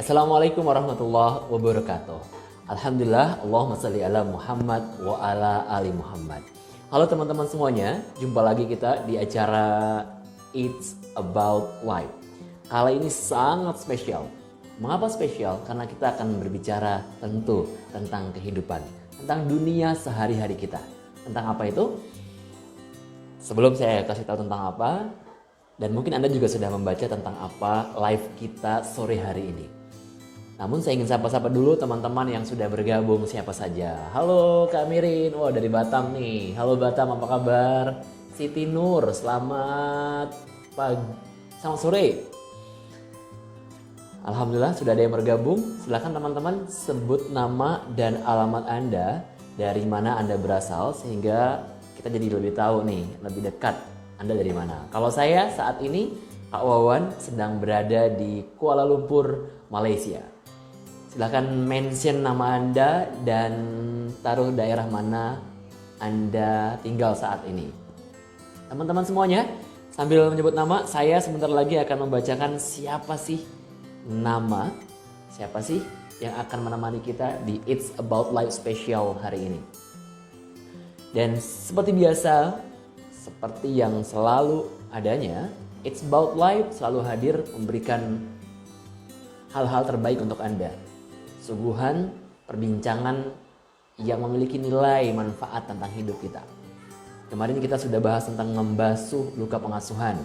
Assalamualaikum warahmatullahi wabarakatuh. Alhamdulillah, Allahumma shalli ala Muhammad wa ala ali Muhammad. Halo teman-teman semuanya, jumpa lagi kita di acara It's About Life. Kali ini sangat spesial. Mengapa spesial? Karena kita akan berbicara tentu tentang kehidupan, tentang dunia sehari-hari kita. Tentang apa itu? Sebelum saya kasih tahu tentang apa, dan mungkin Anda juga sudah membaca tentang apa live kita sore hari ini. Namun saya ingin sapa-sapa dulu teman-teman yang sudah bergabung siapa saja. Halo Kak Mirin, wah dari Batam nih. Halo Batam, apa kabar? Siti Nur, selamat pagi, selamat sore. Alhamdulillah sudah ada yang bergabung. Silakan teman-teman sebut nama dan alamat Anda, dari mana Anda berasal sehingga kita jadi lebih tahu nih, lebih dekat Anda dari mana. Kalau saya saat ini Kak Wawan sedang berada di Kuala Lumpur, Malaysia. Silahkan mention nama Anda dan taruh daerah mana Anda tinggal saat ini. Teman-teman semuanya, sambil menyebut nama, saya sebentar lagi akan membacakan siapa sih yang akan menemani kita di It's About Life Special hari ini. Dan seperti biasa, seperti yang selalu adanya, It's About Life selalu hadir memberikan hal-hal terbaik untuk Anda. Suguhan perbincangan yang memiliki nilai manfaat tentang hidup kita. Kemarin kita sudah bahas tentang membasuh luka pengasuhan.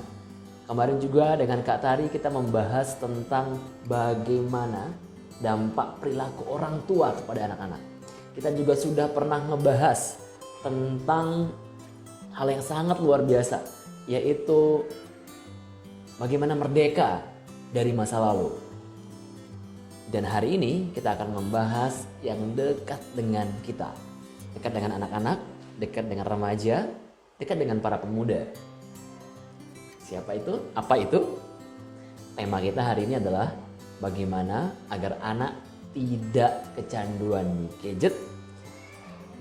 Kemarin juga dengan Kak Tari kita membahas tentang bagaimana dampak perilaku orang tua kepada anak-anak. Kita juga sudah pernah ngebahas tentang hal yang sangat luar biasa, yaitu bagaimana merdeka dari masa lalu. Dan hari ini kita akan membahas yang dekat dengan kita. Dekat dengan anak-anak, dekat dengan remaja, dekat dengan para pemuda. Siapa itu? Apa itu? Tema kita hari ini adalah bagaimana agar anak tidak kecanduan gadget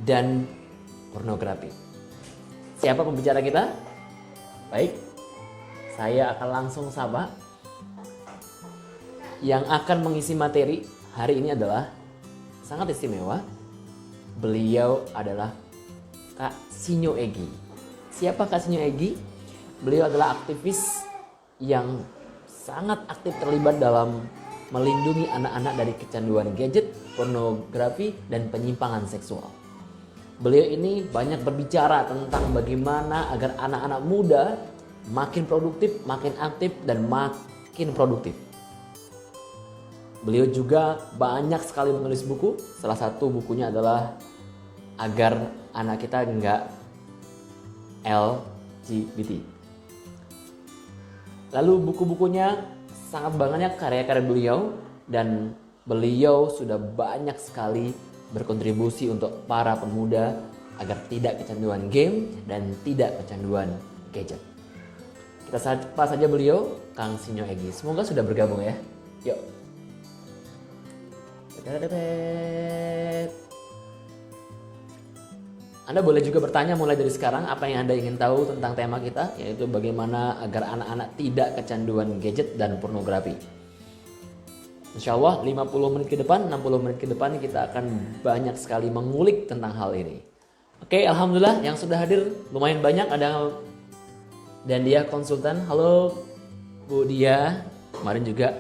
dan pornografi. Siapa pembicara kita? Baik, saya akan langsung sapa. Yang akan mengisi materi hari ini adalah sangat istimewa. Beliau adalah Kak Sinyo Egi. Siapa Kak Sinyo Egi? Beliau adalah aktivis yang sangat aktif terlibat dalam melindungi anak-anak dari kecanduan gadget, pornografi, dan penyimpangan seksual. Beliau ini banyak berbicara tentang bagaimana agar anak-anak muda makin produktif, makin aktif, dan makin produktif. Beliau juga banyak sekali menulis buku. Salah satu bukunya adalah agar anak kita nggak LGBT. Lalu buku-bukunya sangat banyak karya-karya beliau, dan beliau sudah banyak sekali berkontribusi untuk para pemuda agar tidak kecanduan game dan tidak kecanduan gadget. Kita sapa saja beliau, Kang Sinyo Egi. Semoga sudah bergabung ya. Yuk. Anda boleh juga bertanya mulai dari sekarang apa yang Anda ingin tahu tentang tema kita, yaitu bagaimana agar anak-anak tidak kecanduan gadget dan pornografi. Insya Allah 50 menit ke depan, 60 menit ke depan kita akan banyak sekali mengulik tentang hal ini. Oke, Alhamdulillah yang sudah hadir lumayan banyak. Ada dan dia konsultan. Halo Bu Dia. Kemarin juga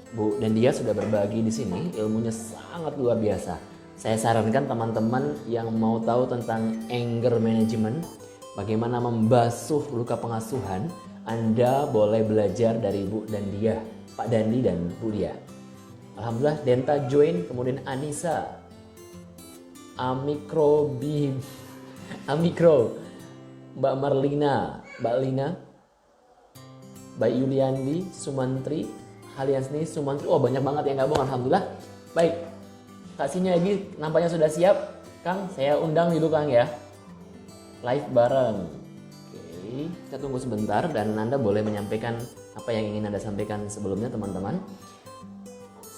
Bu dan dia sudah berbagi di sini, ilmunya sangat luar biasa. Saya sarankan teman-teman yang mau tahu tentang anger management, bagaimana membasuh luka pengasuhan, Anda boleh belajar dari Bu dan dia, Pak Dandi dan Bu Dia. Alhamdulillah Denta join, kemudian Anissa, Amikro, Mbak Marlina, Mbak Lina, Mbak Yuliandi, Sumantri, Haliasni, Sumantri, oh banyak banget yang gabung, Alhamdulillah. Baik, Kak Sinyo Egi nampaknya sudah siap. Kang, saya undang dulu Kang ya. Live bareng. Oke, kita tunggu sebentar dan Anda boleh menyampaikan apa yang ingin Anda sampaikan sebelumnya teman-teman.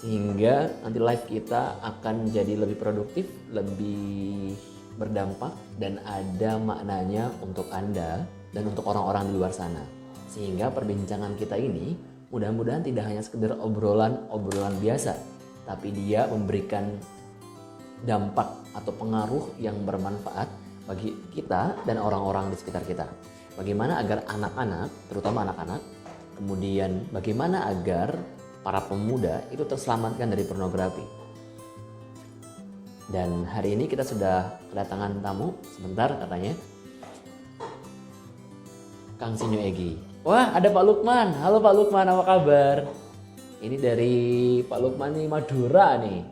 Sehingga nanti live kita akan jadi lebih produktif, lebih berdampak, dan ada maknanya untuk Anda dan untuk orang-orang di luar sana. Sehingga perbincangan kita ini mudah-mudahan tidak hanya sekedar obrolan biasa, tapi dia memberikan dampak atau pengaruh yang bermanfaat bagi kita dan orang-orang di sekitar kita. Bagaimana agar anak-anak, terutama anak-anak, kemudian bagaimana agar para pemuda itu terselamatkan dari pornografi. Dan hari ini kita sudah kedatangan tamu, sebentar katanya. Kang Sinyo Egi. Wah, ada Pak Lukman. Halo Pak Lukman, apa kabar? Ini dari Pak Lukman nih, Madura nih.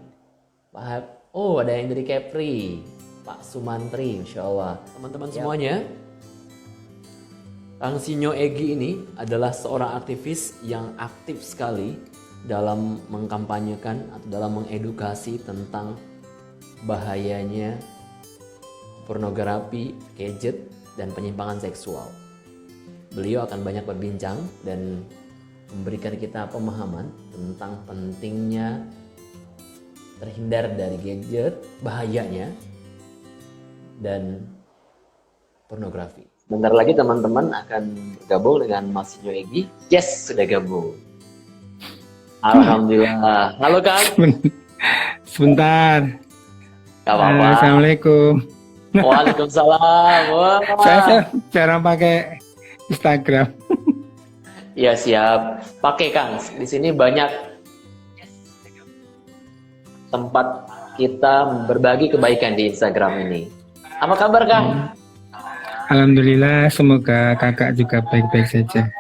Oh, ada yang dari Kepri. Pak Sumantri, Insya Allah. Teman-teman semuanya, Kang Sinyo Egi ini adalah seorang aktivis yang aktif sekali dalam mengkampanyekan atau dalam mengedukasi tentang bahayanya pornografi, gadget, dan penyimpangan seksual. Beliau akan banyak berbincang dan memberikan kita pemahaman tentang pentingnya terhindar dari gadget, bahayanya, dan pornografi. Bentar lagi teman-teman akan bergabung dengan Mas Sinyo Egi. Yes, sudah gabung. Alhamdulillah. Halo Kang. Sebentar. Gak apa-apa. Assalamualaikum. Waalaikumsalam. Wah. Saya jarang pakai Instagram. Ya siap. Pakai Kang. Di sini banyak tempat kita berbagi kebaikan di Instagram ini. Apa kabar Kang? Alhamdulillah, semoga kakak juga baik-baik saja.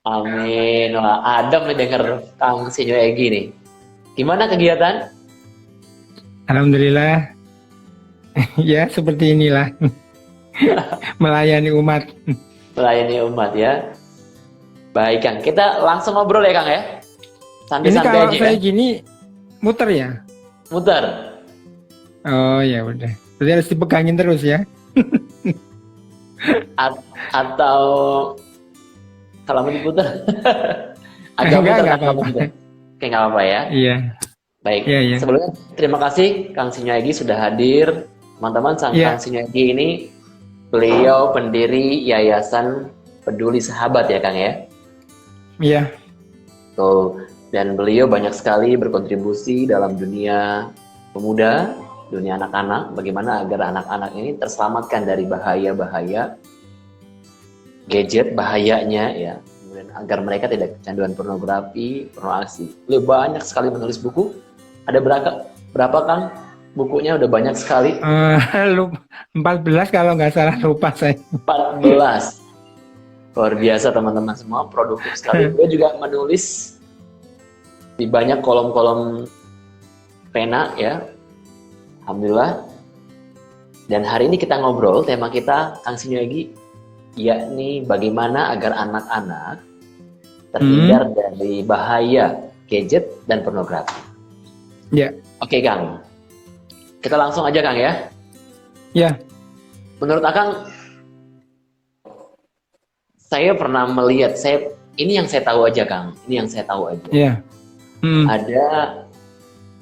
Amin. Wah, adem nih denger Kang Sinyo Egi nih. Gimana kegiatan? Alhamdulillah. Ya, seperti inilah. Melayani umat. Melayani umat ya. Baik Kang, kita langsung ngobrol ya Kang ya. Ini Santai-santai kalau aja saya ya. gini muter ya? Muter. Oh ya udah. Berarti harus dipegangin terus ya? Atau kalau mau diputar agak Enggak muter kan apa-apa. kamu juga. Oke, nggak apa-apa ya. Iya. Baik. Iya, iya. Sebelumnya terima kasih Kang Sinyo Egi sudah hadir. Teman-teman, Iya. Kang Sinyo Egi ini beliau pendiri Yayasan Peduli Sahabat ya Kang ya. Iya. Tuh, dan beliau banyak sekali berkontribusi dalam dunia pemuda, dunia anak-anak, bagaimana agar anak-anak ini terselamatkan dari bahaya-bahaya gadget, bahayanya ya, kemudian agar mereka tidak kecanduan pornografi, pornoaksi. Beliau banyak sekali menulis buku. Ada berapa Kang? Bukunya udah banyak sekali. 14 kalau nggak salah, lupa saya. 14. Luar biasa teman-teman semua, produktif sekali. Beliau juga menulis di banyak kolom-kolom pena ya. Alhamdulillah. Dan hari ini kita ngobrol, tema kita Kang Sinyo Egi, yakni bagaimana agar anak-anak terhindar dari bahaya gadget dan pornografi. Ya. Oke Kang, kita langsung aja Kang ya. Ya. Menurut Akang, saya pernah melihat, ini yang saya tahu aja Kang, ini yang saya tahu aja. Ya. Ada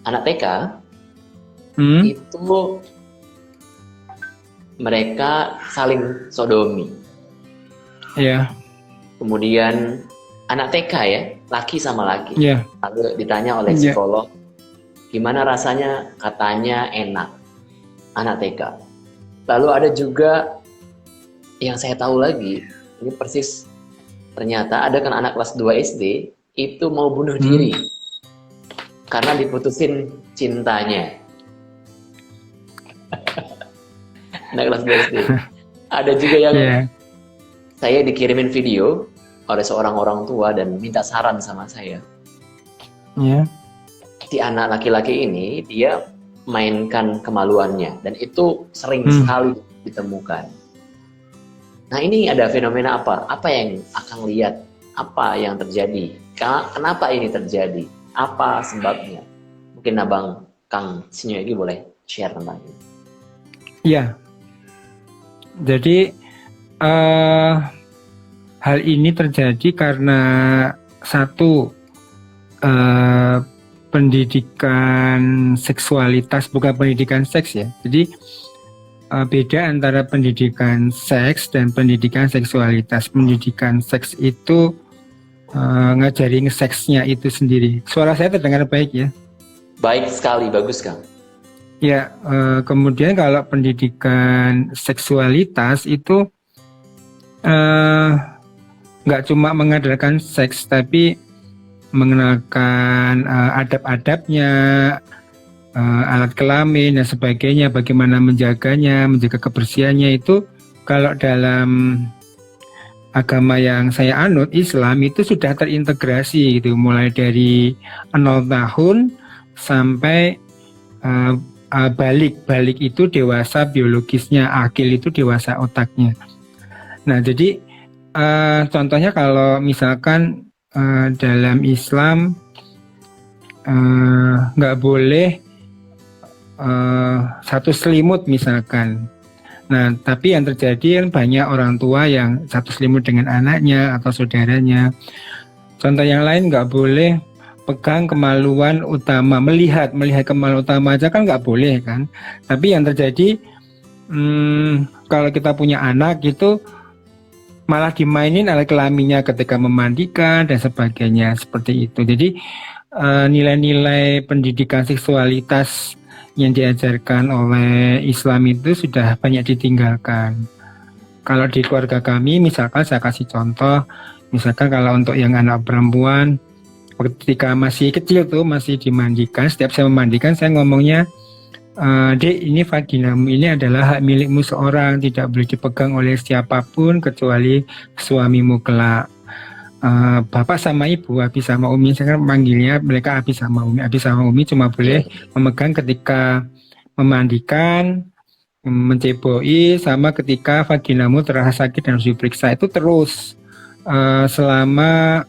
anak TK itu mereka saling sodomi. Ya. Kemudian anak TK ya, laki sama laki. Ya. Lalu ditanya oleh psikolog, gimana rasanya? Katanya enak. Anak TK. Lalu ada juga yang saya tahu lagi, ini persis ternyata ada kan anak kelas 2 SD itu mau bunuh diri karena diputusin cintanya. Anak kelas 2 SD. Ada juga yang saya dikirimin video oleh seorang orang tua dan minta saran sama saya. Si anak laki-laki ini dia mainkan kemaluannya dan itu sering sekali ditemukan. Nah ini ada fenomena apa? Apa yang Akang lihat? Apa yang terjadi? Kenapa ini terjadi? Apa sebabnya? Mungkin Abang Kang Sinyo Egi boleh share tentang ini. Iya. Jadi hal ini terjadi karena satu, pendidikan seksualitas, bukan pendidikan seks ya. Jadi beda antara pendidikan seks dan pendidikan seksualitas. Pendidikan seks itu ngajarin seksnya itu sendiri. Suara saya terdengar baik ya? Baik sekali, bagus Kang. Ya, kemudian kalau pendidikan seksualitas itu nggak cuma mengajarkan seks, tapi mengenalkan adab-adabnya, alat kelamin dan sebagainya, bagaimana menjaganya, menjaga kebersihannya. Itu kalau dalam agama yang saya anut, Islam, itu sudah terintegrasi gitu, mulai dari 0 tahun sampai balik itu dewasa biologisnya, akil itu dewasa otaknya. Nah, jadi contohnya kalau misalkan dalam Islam nggak boleh satu selimut misalkan. Nah, tapi yang terjadi kan banyak orang tua yang satu selimut dengan anaknya atau saudaranya. Contoh yang lain, nggak boleh pegang kemaluan utama, melihat kemaluan utama aja kan nggak boleh kan. Tapi yang terjadi kalau kita punya anak gitu, malah dimainin alat kelaminnya ketika memandikan dan sebagainya, seperti itu. Jadi nilai-nilai pendidikan seksualitas yang diajarkan oleh Islam itu sudah banyak ditinggalkan. Kalau di keluarga kami, misalkan saya kasih contoh, misalkan kalau untuk yang anak perempuan, ketika masih kecil tuh, masih dimandikan, setiap saya memandikan saya ngomongnya, Dek, ini vaginamu ini adalah hak milikmu seorang, tidak boleh dipegang oleh siapapun kecuali suamimu kelak. Bapak sama ibu, Abi sama Umi, saya kan manggilnya mereka Abi sama Umi. Abi sama Umi cuma boleh memegang ketika memandikan, menceboi, sama ketika vaginamu terasa sakit dan harus diperiksa. Itu terus selama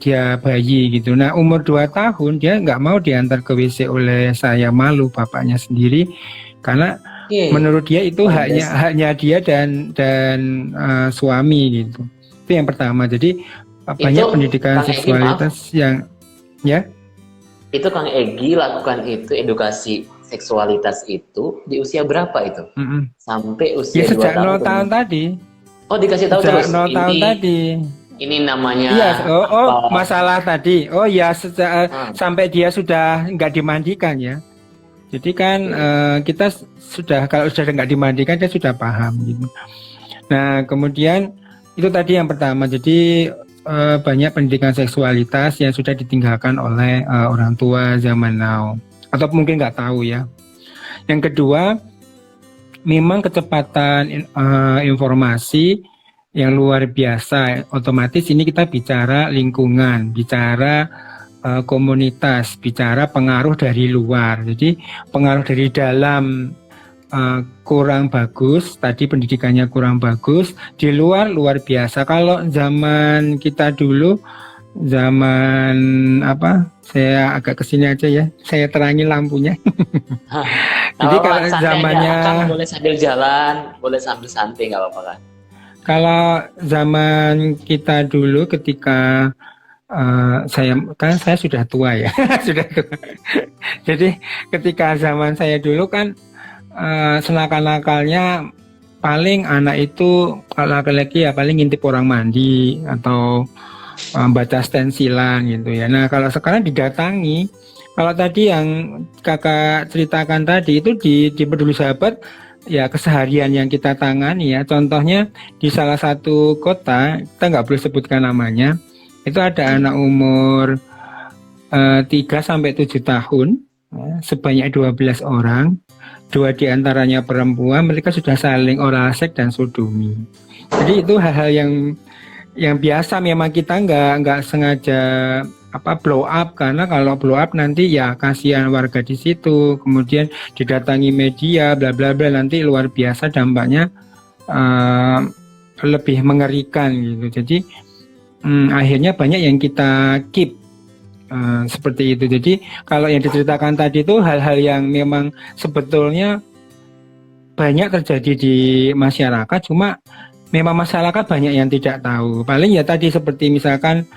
dia bayi gitu. Nah, umur 2 tahun dia nggak mau diantar ke WC oleh saya, malu bapaknya sendiri, karena menurut dia itu haknya dia dan suami gitu. Itu yang pertama. Jadi banyak pendidikan seksualitas yang ya. Itu Kang Egi lakukan itu, edukasi seksualitas itu di usia berapa itu? Sampai usia 2 sejak tahun. 0 tahun tadi. Oh, dikasih tahu sejak terus. 0 tahun tadi. Ini namanya. Iya, masalah tadi. Oh ya, sampai dia sudah nggak dimandikan ya. Jadi kan kita sudah, kalau sudah nggak dimandikan dia sudah paham gitu. Nah, kemudian itu tadi yang pertama. Jadi banyak pendidikan seksualitas yang sudah ditinggalkan oleh orang tua zaman now, atau mungkin nggak tahu ya. Yang kedua, memang kecepatan informasi yang luar biasa. Otomatis ini kita bicara lingkungan, bicara komunitas, bicara pengaruh dari luar. Jadi pengaruh dari dalam kurang bagus, tadi pendidikannya kurang bagus, di luar luar biasa. Kalau zaman kita dulu, zaman apa? Saya agak kesini aja ya, saya terangi lampunya. Jadi kalau zamannya boleh sambil jalan, boleh sambil santai, nggak apa-apa kan? Kalau zaman kita dulu ketika saya sudah tua ya, sudah tua. Jadi ketika zaman saya dulu kan senakal-nakalnya paling anak itu kalau laki-laki ya paling ngintip orang mandi atau baca stensilan gitu ya. Nah, kalau sekarang didatangi, kalau tadi yang kakak ceritakan tadi itu di Peduli Sahabat ya, keseharian yang kita tangani ya. Contohnya di salah satu kota, kita nggak boleh sebutkan namanya, itu ada anak umur 3 sampai 7 tahun ya, sebanyak 12 orang, 2 diantaranya perempuan, mereka sudah saling oral seks dan sodomi. Jadi itu hal-hal yang biasa, memang kita nggak sengaja blow up, karena kalau blow up nanti ya kasihan warga di situ, kemudian didatangi media bla bla bla, nanti luar biasa dampaknya, lebih mengerikan gitu. Jadi akhirnya banyak yang kita keep seperti itu. Jadi kalau yang diceritakan tadi itu hal-hal yang memang sebetulnya banyak terjadi di masyarakat, cuma memang masyarakat banyak yang tidak tahu. Paling ya tadi seperti misalkan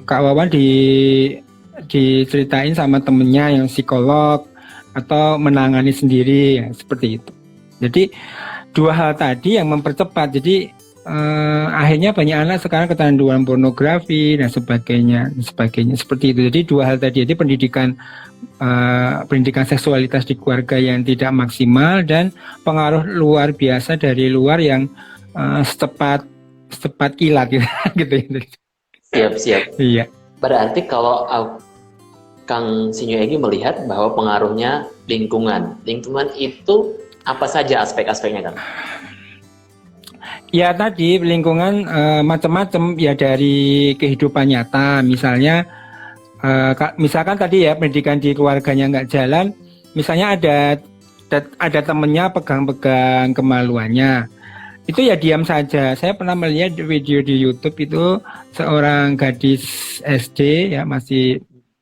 Kak Wawan diceritain sama temennya yang psikolog atau menangani sendiri ya, seperti itu. Jadi dua hal tadi yang mempercepat. Jadi akhirnya banyak anak sekarang kecanduan pornografi dan sebagainya seperti itu. Jadi dua hal tadi, jadi pendidikan seksualitas di keluarga yang tidak maksimal dan pengaruh luar biasa dari luar yang secepat kilat gitu. Siap. Iya. Berarti kalau Kang Sinyo Egi melihat bahwa pengaruhnya lingkungan itu apa saja aspek-aspeknya, Kang? Ya tadi lingkungan macam-macam ya, dari kehidupan nyata, misalnya misalkan tadi ya pendidikan di keluarganya nggak jalan, misalnya ada temennya pegang-pegang kemaluannya, itu ya diam saja. Saya pernah melihat video di YouTube itu seorang gadis SD ya, masih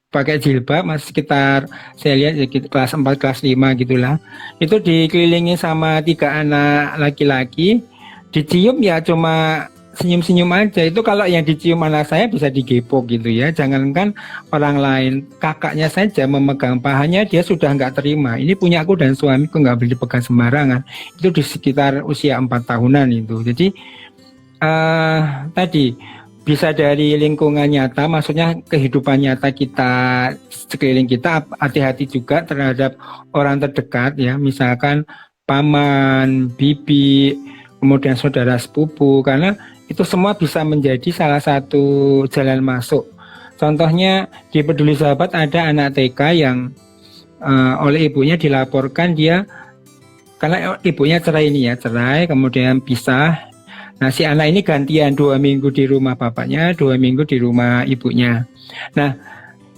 pakai jilbab, masih sekitar saya lihat ya, kelas 4 kelas 5 gitulah, itu dikelilingi sama 3 anak laki-laki, dicium ya cuma senyum-senyum aja. Itu kalau yang dicium anak saya bisa digepok gitu ya, jangankan orang lain, kakaknya saja memegang pahanya dia sudah nggak terima, ini punya aku dan suamiku, nggak boleh dipegang sembarangan. Itu di sekitar usia 4 tahunan itu. Jadi tadi bisa dari lingkungan nyata, maksudnya kehidupan nyata kita sekeliling kita. Hati-hati juga terhadap orang terdekat ya, misalkan paman, bibi, kemudian saudara sepupu, karena itu semua bisa menjadi salah satu jalan masuk. Contohnya di Peduli Sahabat ada anak TK yang oleh ibunya dilaporkan dia, karena ibunya cerai, kemudian pisah. Nah, si anak ini gantian 2 minggu di rumah bapaknya, 2 minggu di rumah ibunya. Nah,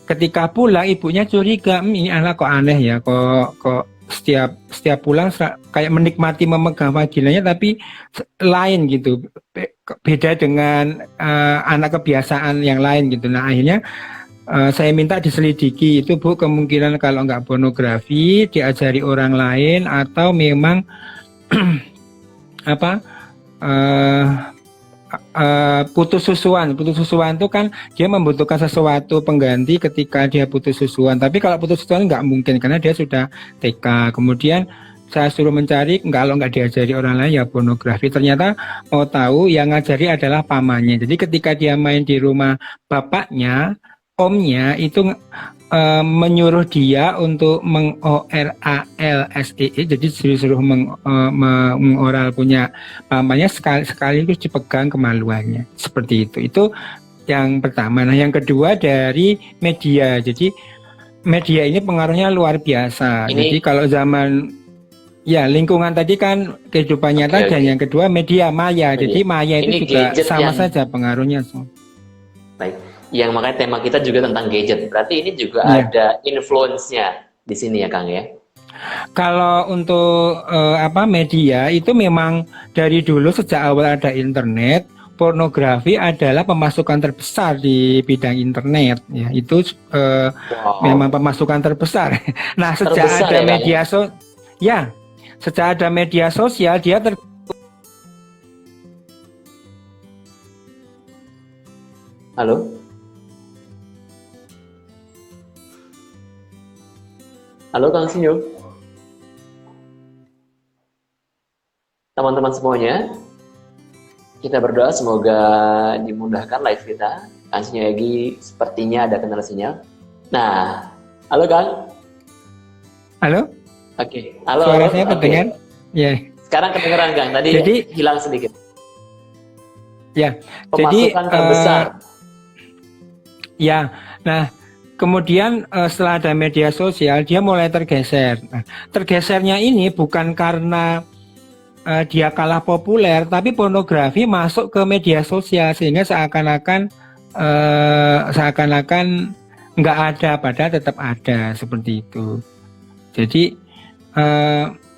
ketika pulang ibunya curiga, ini anak kok aneh ya, kok setiap pulang kayak menikmati memegang vaginanya, tapi lain gitu, beda dengan anak kebiasaan yang lain gitu. Nah, akhirnya saya minta diselidiki itu, Bu, kemungkinan kalau nggak pornografi diajari orang lain atau memang putus susuan itu kan dia membutuhkan sesuatu pengganti ketika dia putus susuan. Tapi kalau putus susuan nggak mungkin karena dia sudah TK. Kemudian saya suruh mencari, kalau nggak diajari orang lain ya pornografi. Ternyata mau tahu yang ngajari adalah pamannya. Jadi ketika dia main di rumah bapaknya, omnya itu menyuruh dia untuk mengoralse, jadi disuruh mengoral punya pamannya, sekaligus dipegang kemaluannya, seperti itu. Itu yang pertama. Nah, yang kedua dari media. Jadi media ini pengaruhnya luar biasa. Jadi kalau zaman ya lingkungan tadi kan kehidupan nyata, dan yang kedua media maya. Jadi maya itu juga sama saja pengaruhnya. Baik. Yang makanya tema kita juga tentang gadget. Berarti ini juga ada influence-nya di sini ya, Kang ya. Kalau untuk media itu memang dari dulu, sejak awal ada internet, pornografi adalah pemasukan terbesar di bidang internet ya. Itu memang pemasukan terbesar. Nah, sejak ada media sejak ada media sosial dia Halo? Halo Kang Sinyo. Teman-teman semuanya, kita berdoa semoga dimudahkan live kita. Kang Sinyo Egi sepertinya ada kendala sinyal. Nah, halo Kang. Halo? Oke. Halo. Suara saya kedengar? Ya. Sekarang kedengeran Kang, tadi hilang sedikit. Ya. Pemasukan terbesar. Ya. Nah, kemudian setelah ada media sosial dia mulai tergeser. Nah, tergesernya ini bukan karena dia kalah populer, tapi pornografi masuk ke media sosial sehingga seakan-akan nggak ada, padahal tetap ada, seperti itu. Jadi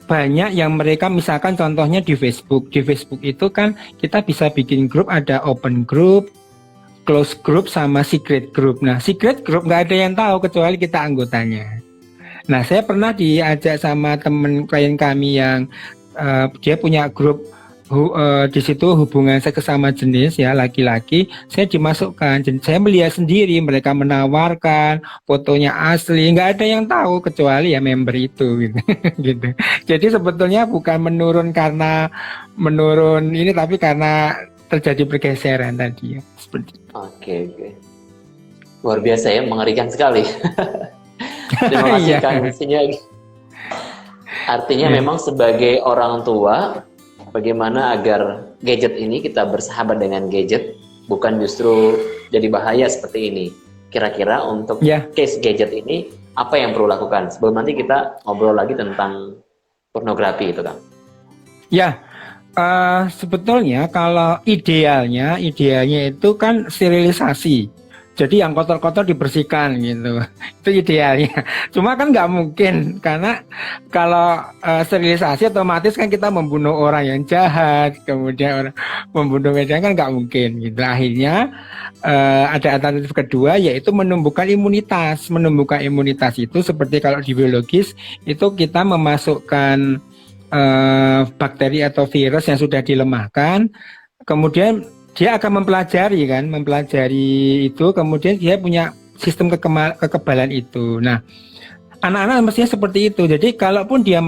banyak yang mereka, misalkan contohnya di Facebook itu kan kita bisa bikin grup, ada open group, close group, sama secret group. Nah, secret group nggak ada yang tahu kecuali kita anggotanya. Nah, saya pernah diajak sama teman klien kami yang dia punya grup di situ hubungan saya sesama jenis ya laki-laki, saya dimasukkan. Jadi saya melihat sendiri mereka menawarkan fotonya asli, nggak ada yang tahu kecuali ya member itu gitu. Gitu. Jadi sebetulnya bukan menurun ini, tapi karena terjadi pergeseran tadi ya. Seperti itu. Oke. Luar biasa ya, mengerikan sekali. Terima kasih Iya. Kang Sinyagi. Artinya memang sebagai orang tua, bagaimana agar gadget ini kita bersahabat dengan gadget, bukan justru jadi bahaya seperti ini. Kira-kira untuk case gadget ini, apa yang perlu lakukan? Sebelum nanti kita ngobrol lagi tentang pornografi itu, Kang. Ya, sebetulnya kalau idealnya itu kan sterilisasi. Jadi yang kotor-kotor dibersihkan gitu. Itu idealnya. Cuma kan nggak mungkin, karena kalau sterilisasi otomatis kan kita membunuh orang yang jahat, kemudian membunuh media kan nggak mungkin gitu. Akhirnya ada alternatif kedua, yaitu menumbuhkan imunitas. Menumbuhkan imunitas itu seperti kalau di biologis itu kita memasukkan bakteri atau virus yang sudah dilemahkan, kemudian dia akan mempelajari itu, kemudian dia punya sistem kekebalan itu. Nah, anak-anak mestinya seperti itu. Jadi kalaupun dia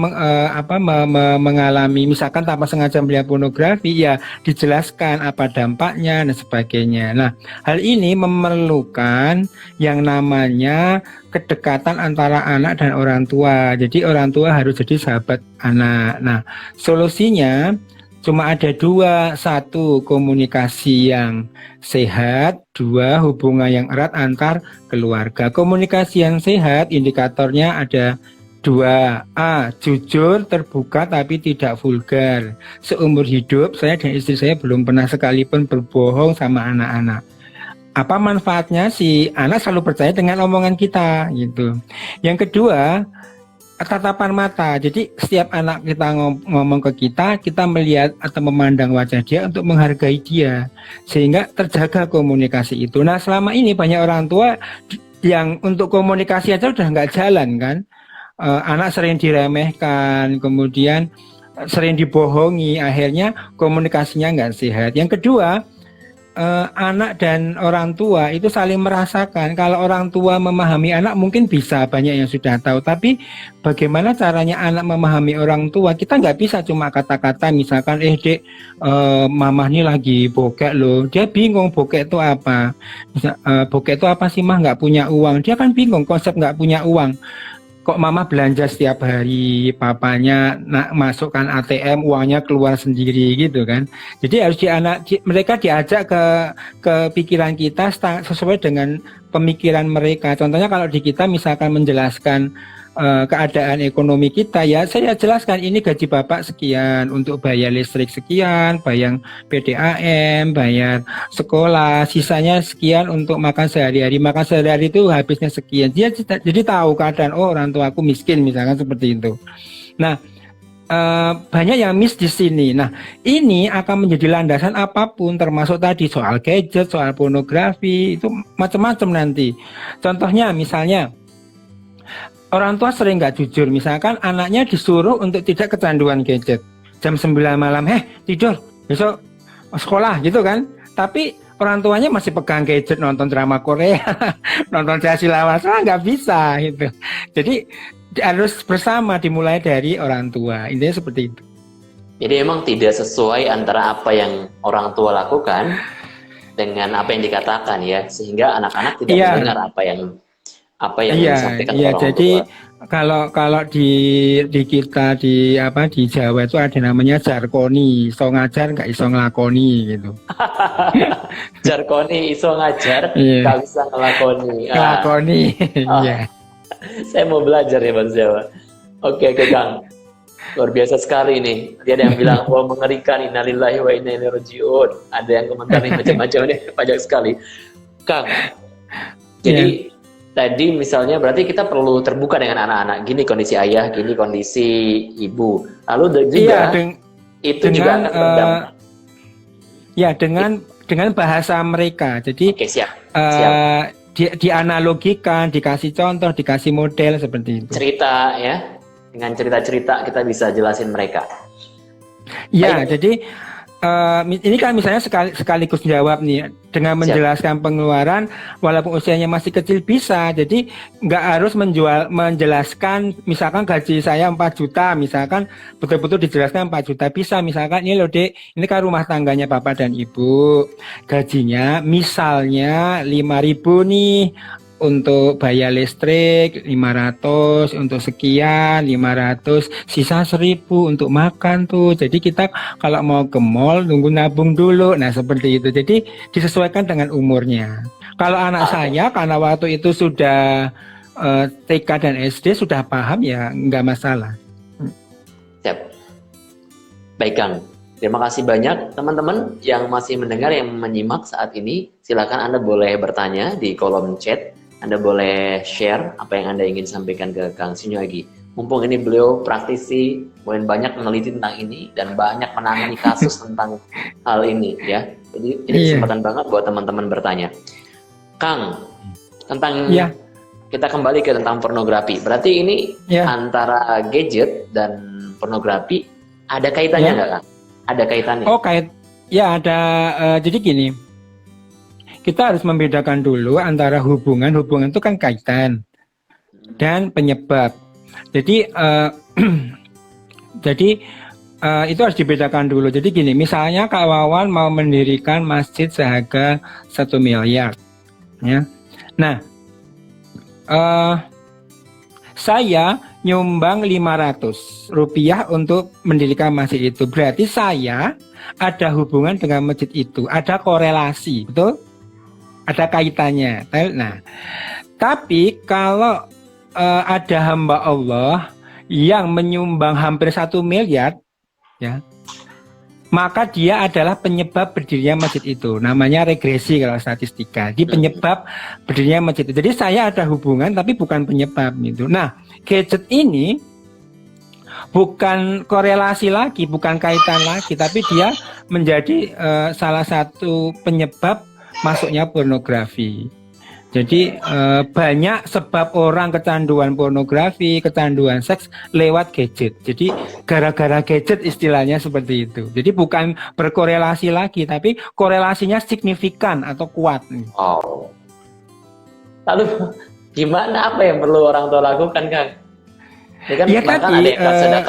mengalami misalkan tanpa sengaja melihat pornografi, ya dijelaskan apa dampaknya dan sebagainya. Nah, hal ini memerlukan yang namanya kedekatan antara anak dan orang tua. Jadi orang tua harus jadi sahabat anak. Nah, solusinya cuma ada dua: satu, komunikasi yang sehat; dua, hubungan yang erat antar keluarga. Komunikasi yang sehat indikatornya ada dua: A, jujur, terbuka tapi tidak vulgar. Seumur hidup saya dan istri saya belum pernah sekalipun berbohong sama anak-anak. Apa manfaatnya? Si anak selalu percaya dengan omongan kita gitu. Yang kedua, tatapan mata. Jadi setiap anak kita ngomong ke kita melihat atau memandang wajah dia untuk menghargai dia, sehingga terjaga komunikasi itu. Nah, selama ini banyak orang tua yang untuk komunikasi aja udah nggak jalan kan. Anak sering diremehkan, kemudian sering dibohongi, akhirnya komunikasinya nggak sehat. Yang kedua, anak dan orang tua itu saling merasakan. Kalau orang tua memahami anak mungkin bisa, banyak yang sudah tahu, tapi bagaimana caranya anak memahami orang tua? Kita nggak bisa cuma kata-kata, misalkan dek, mama ini lagi bokek loh. Dia bingung bokek itu apa. Bokek itu apa sih, mah nggak punya uang. Dia kan bingung konsep nggak punya uang. Kok mama belanja setiap hari, papanya masukkan ATM, uangnya keluar sendiri gitu kan. Jadi harus mereka diajak ke pikiran kita sesuai dengan pemikiran mereka. Contohnya kalau di kita misalkan menjelaskan keadaan ekonomi kita, ya saya jelaskan ini gaji bapak sekian, untuk bayar listrik sekian, bayar PDAM, bayar sekolah, sisanya sekian untuk makan sehari-hari. Makan sehari-hari itu habisnya sekian. Dia jadi tahu keadaan, oh orang tua aku miskin misalkan seperti itu. Nah, banyak yang miss di sini. Nah, ini akan menjadi landasan apapun, termasuk tadi soal gadget, soal pornografi, itu macam-macam nanti. Contohnya misalnya orang tua sering nggak jujur, misalkan anaknya disuruh untuk tidak kecanduan gadget. Jam 9 malam, tidur, besok sekolah gitu kan. Tapi orang tuanya masih pegang gadget, nonton drama Korea, nonton Chelsea lawan, nggak bisa gitu. Jadi harus bersama, dimulai dari orang tua. Intinya seperti itu. Jadi emang tidak sesuai antara apa yang orang tua lakukan dengan apa yang dikatakan ya, sehingga anak-anak tidak mendengar apa yang disampaikan orang jadi tua. Kalau di kita di Jawa itu ada namanya jarkoni, iso ngajar nggak iso ngelakoni gitu. Jarkoni iso ngajar nggak bisa ngelakoni. Ngelakoni, iya. Saya mau belajar ya bahasa Jawa. Oke Kang, luar biasa sekali ini. Dia ada yang bilang wah mengerikan, innalillahi wa inna ilaihi rajiun. Ada yang komentar nih macam-macam nih, banyak sekali. Kang, jadi tadi misalnya berarti kita perlu terbuka dengan anak-anak. Gini kondisi ayah, gini kondisi ibu. Lalu juga itu juga akan berdampak. Ya, dengan bahasa mereka. Jadi siap. Dianalogikan, dikasih contoh, dikasih model seperti itu. Cerita ya. Dengan cerita-cerita kita bisa jelasin mereka. Ya, Baik. jadi ini kan misalnya sekaligus jawab nih dengan menjelaskan pengeluaran walaupun usianya masih kecil bisa. Jadi nggak harus menjelaskan misalkan gaji saya 4 juta, misalkan betul-betul dijelaskan 4 juta bisa. Misalkan ini loh Dek, ini kan rumah tangganya Bapak dan Ibu. Gajinya misalnya 5.000 nih. Untuk bayar listrik 500, untuk sekian 500, sisa 1.000 untuk makan tuh. Jadi kita kalau mau ke mall nunggu nabung dulu. Nah, seperti itu. Jadi disesuaikan dengan umurnya. Kalau anak saya karena waktu itu sudah TK dan SD sudah paham ya nggak masalah. Siap. Baik Kang. Terima kasih banyak teman-teman yang masih mendengar, yang menyimak saat ini. Silakan Anda boleh bertanya di kolom chat. Anda boleh share apa yang Anda ingin sampaikan ke Kang Sinyogi. Mumpung ini beliau praktisi, mungkin banyak meneliti tentang ini dan banyak menangani kasus tentang hal ini ya. Jadi ini kesempatan banget buat teman-teman bertanya. Kang, tentang kita kembali ke tentang pornografi. Berarti ini antara gadget dan pornografi ada kaitannya nggak Kang? Ada kaitannya? Oh, ya ada. Jadi gini. Kita harus membedakan dulu antara hubungan itu kan kaitan dan penyebab. Jadi itu harus dibedakan dulu. Jadi gini, misalnya Kak Wawan mau mendirikan masjid seharga 1 miliar, ya. Nah, saya nyumbang 500 rupiah untuk mendirikan masjid itu. Berarti saya ada hubungan dengan masjid itu, ada korelasi, betul? Ada kaitannya. Nah, tapi kalau ada hamba Allah yang menyumbang hampir 1 miliar, ya, maka dia adalah penyebab berdirinya masjid itu. Namanya regresi kalau statistika. Di penyebab berdirinya masjid itu. Jadi saya ada hubungan tapi bukan penyebab itu. Nah, gadget ini bukan korelasi lagi, bukan kaitan lagi, tapi dia menjadi salah satu penyebab masuknya pornografi. Jadi banyak sebab orang kecanduan pornografi, kecanduan seks lewat gadget. Jadi gara-gara gadget istilahnya seperti itu. Jadi bukan berkorelasi lagi, tapi korelasinya signifikan atau kuat. Oh. Lalu gimana, apa yang perlu orang tua lakukan, Kang? Ini kan ya, bahkan tadi, ada yang sudah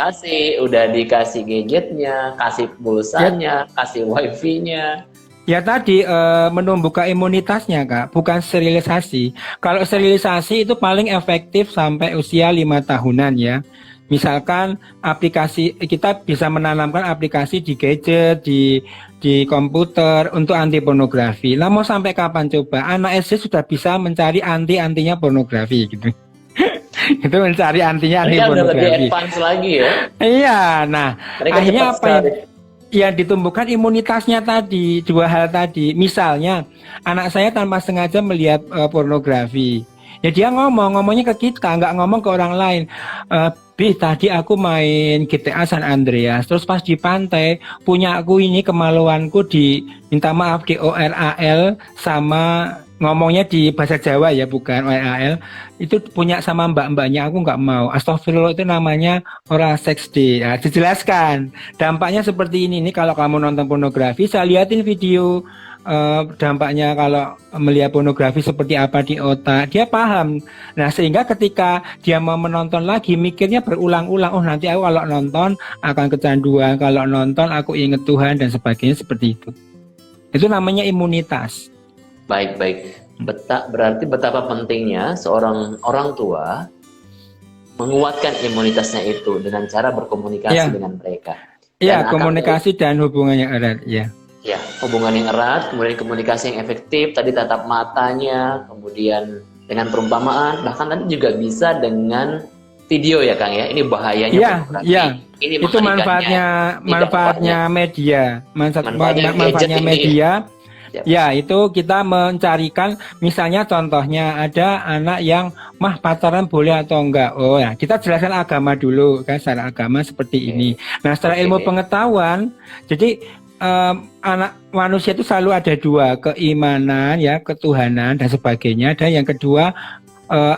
udah dikasih gadgetnya, kasih pulsanya, kasih wifi-nya. Ya tadi menumbuhkan imunitasnya Kak, bukan sterilisasi. Kalau sterilisasi itu paling efektif sampai usia 5 tahunan ya. Misalkan aplikasi, kita bisa menanamkan aplikasi di gadget, di komputer untuk anti pornografi. Lah mau sampai kapan coba? Anak SD sudah bisa mencari antinya pornografi gitu. Itu mencari antinya anti pornografi. Lebih advance lagi ya. Iya, nah akhirnya apa yang ditumbuhkan imunitasnya tadi, 2 hal tadi. Misalnya anak saya tanpa sengaja melihat pornografi, ya dia ngomongnya ke kita, nggak ngomong ke orang lain. Bi, tadi aku main GTA San Andreas, terus pas di pantai punya aku ini, kemaluanku minta maaf di ORAL, sama ngomongnya di bahasa Jawa ya, bukan ORAL, itu punya sama mbak-mbaknya, aku nggak mau. Astagfirullah, itu namanya oral seks day. Ya, dijelaskan dampaknya seperti ini. Nih kalau kamu nonton pornografi, saya liatin video dampaknya kalau melihat pornografi seperti apa di otak, dia paham. Nah, sehingga ketika dia mau menonton lagi, mikirnya berulang-ulang, oh nanti aku kalau nonton akan kecanduan, kalau nonton aku inget Tuhan dan sebagainya, seperti itu. Itu namanya imunitas. Baik. Berarti betapa pentingnya seorang orang tua menguatkan imunitasnya itu dengan cara berkomunikasi dengan mereka. Iya, komunikasi dan hubungannya erat, ya. Ya, hubungan yang erat, kemudian komunikasi yang efektif, tadi tatap matanya, kemudian dengan perumpamaan, bahkan tadi juga bisa dengan video ya Kang ya. Ini bahayanya pornografi. Ini itu manfaatnya media, manfaatnya media. Ya, itu kita mencarikan, misalnya contohnya ada anak yang pacaran boleh atau enggak. Oh ya, kita jelaskan agama dulu kan, secara agama seperti ini. Nah, secara ilmu pengetahuan, jadi anak manusia itu selalu ada 2, keimanan ya, ketuhanan dan sebagainya, dan yang kedua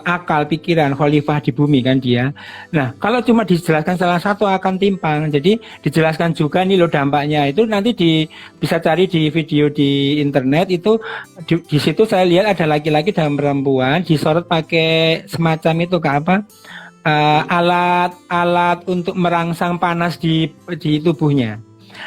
akal pikiran khalifah di bumi kan dia. Nah, kalau cuma dijelaskan salah satu akan timpang. Jadi dijelaskan juga nih loh dampaknya. Itu nanti bisa cari di video di internet itu di situ saya lihat ada laki-laki dan perempuan disorot pakai semacam itu ke apa? Alat untuk merangsang panas di tubuhnya.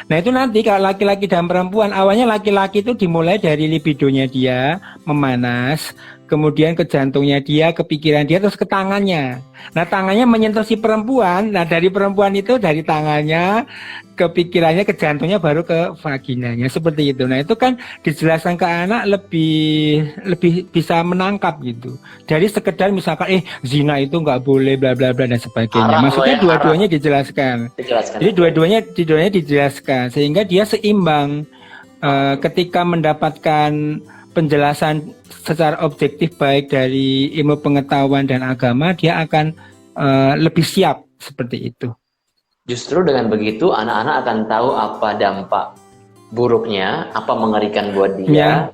Nah itu nanti kalau laki-laki dan perempuan, awalnya laki-laki itu dimulai dari libidonya dia memanas, kemudian ke jantungnya dia, ke pikiran dia, terus ke tangannya. Nah tangannya menyentuh si perempuan, nah dari perempuan itu dari tangannya ke pikirannya, ke jantungnya, baru ke vaginanya, seperti itu. Nah itu kan dijelaskan ke anak lebih bisa menangkap gitu. Dari sekedar misalkan zina itu nggak boleh bla bla bla dan sebagainya. Maksudnya dua-duanya dijelaskan. Jadi dua-duanya dijelaskan sehingga dia seimbang ketika mendapatkan penjelasan secara objektif baik dari ilmu pengetahuan dan agama, dia akan lebih siap seperti itu. Justru dengan begitu anak-anak akan tahu apa dampak buruknya, apa mengerikan buat dia,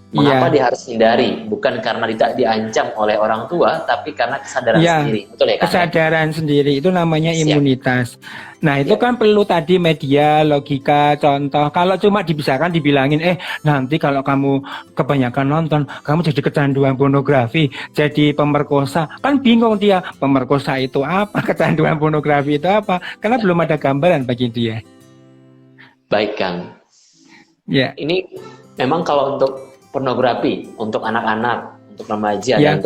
mengapa dia harus hindari, bukan karena tidak diancam oleh orang tua, tapi karena kesadaran sendiri. Betul ya kan? Kesadaran sendiri itu namanya imunitas. Nah itu kan perlu tadi media, logika, contoh. Kalau cuma dibilangin, nanti kalau kamu kebanyakan nonton, kamu jadi kecanduan pornografi, jadi pemerkosa. Kan bingung dia, pemerkosa itu apa, kecanduan pornografi itu apa? Karena belum ada gambaran bagi dia. Baik Kang. Ya. Ini memang kalau untuk pornografi, untuk anak-anak, untuk remaja, dan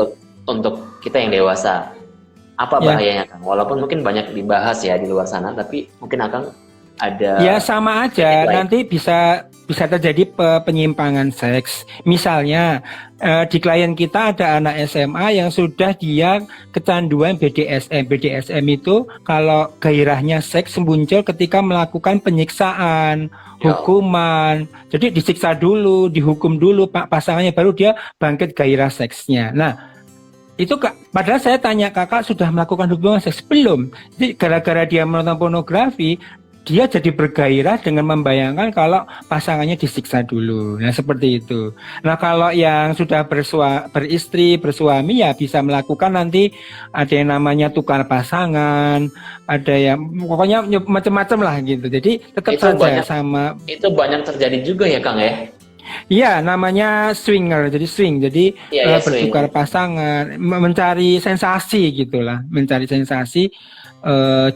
untuk kita yang dewasa, apa bahayanya Kang? Walaupun mungkin banyak dibahas ya di luar sana, tapi mungkin Kang ada. Ya sama aja, nanti bisa terjadi penyimpangan seks. Misalnya di klien kita ada anak SMA yang sudah dia kecanduan BDSM. BDSM itu kalau gairahnya seks muncul ketika melakukan penyiksaan, hukuman. Jadi disiksa dulu, dihukum dulu pasangannya, baru dia bangkit gairah seksnya. Nah, itu padahal saya tanya, kakak sudah melakukan hubungan seks belum? Jadi gara-gara dia menonton pornografi, dia jadi bergairah dengan membayangkan kalau pasangannya disiksa dulu. Nah seperti itu. Nah kalau yang sudah beristri, bersuami, ya bisa melakukan nanti ada yang namanya tukar pasangan, ada yang pokoknya macam-macam lah gitu. Jadi tetap itu saja sama. Itu banyak terjadi juga ya Kang ya? Iya, namanya swinger, jadi swing, jadi bertukar pasangan, mencari sensasi gitulah, mencari sensasi,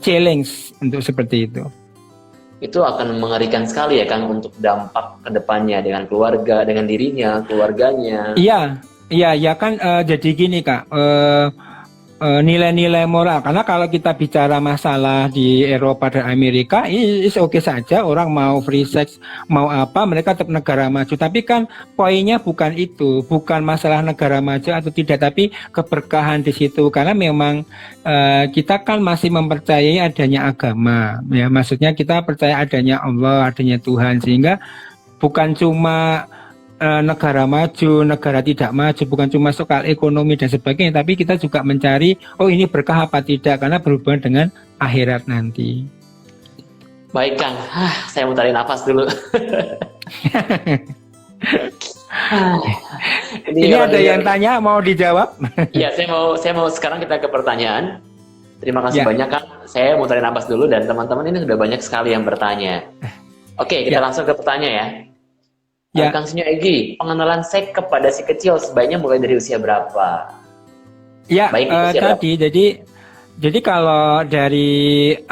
challenge untuk seperti itu. Itu akan mengerikan sekali ya Kang untuk dampak kedepannya dengan keluarga, dengan dirinya, keluarganya. Iya kan jadi gini Kak. Nilai-nilai moral, karena kalau kita bicara masalah di Eropa dan Amerika, is oke saja, orang mau free sex, mau apa, mereka tetap negara maju. Tapi kan poinnya bukan itu, bukan masalah negara maju atau tidak, tapi keberkahan di situ. Karena memang kita kan masih mempercayai adanya agama, ya maksudnya kita percaya adanya Allah, adanya Tuhan, sehingga bukan cuma negara maju, negara tidak maju, bukan cuma soal ekonomi dan sebagainya, tapi kita juga mencari, ini berkah apa tidak, karena berhubungan dengan akhirat nanti. Baik Kang, saya mau tarik nafas dulu. Ini ada yang tanya, mau dijawab? Iya, saya mau sekarang kita ke pertanyaan. Terima kasih banyak Kang. Saya mau tarik nafas dulu, dan teman-teman ini sudah banyak sekali yang bertanya. Oke, kita langsung ke pertanyaan ya. Kang Sinyo Egi, pengenalan seks kepada si kecil sebaiknya mulai dari usia berapa? Ya, tadi jadi kalau dari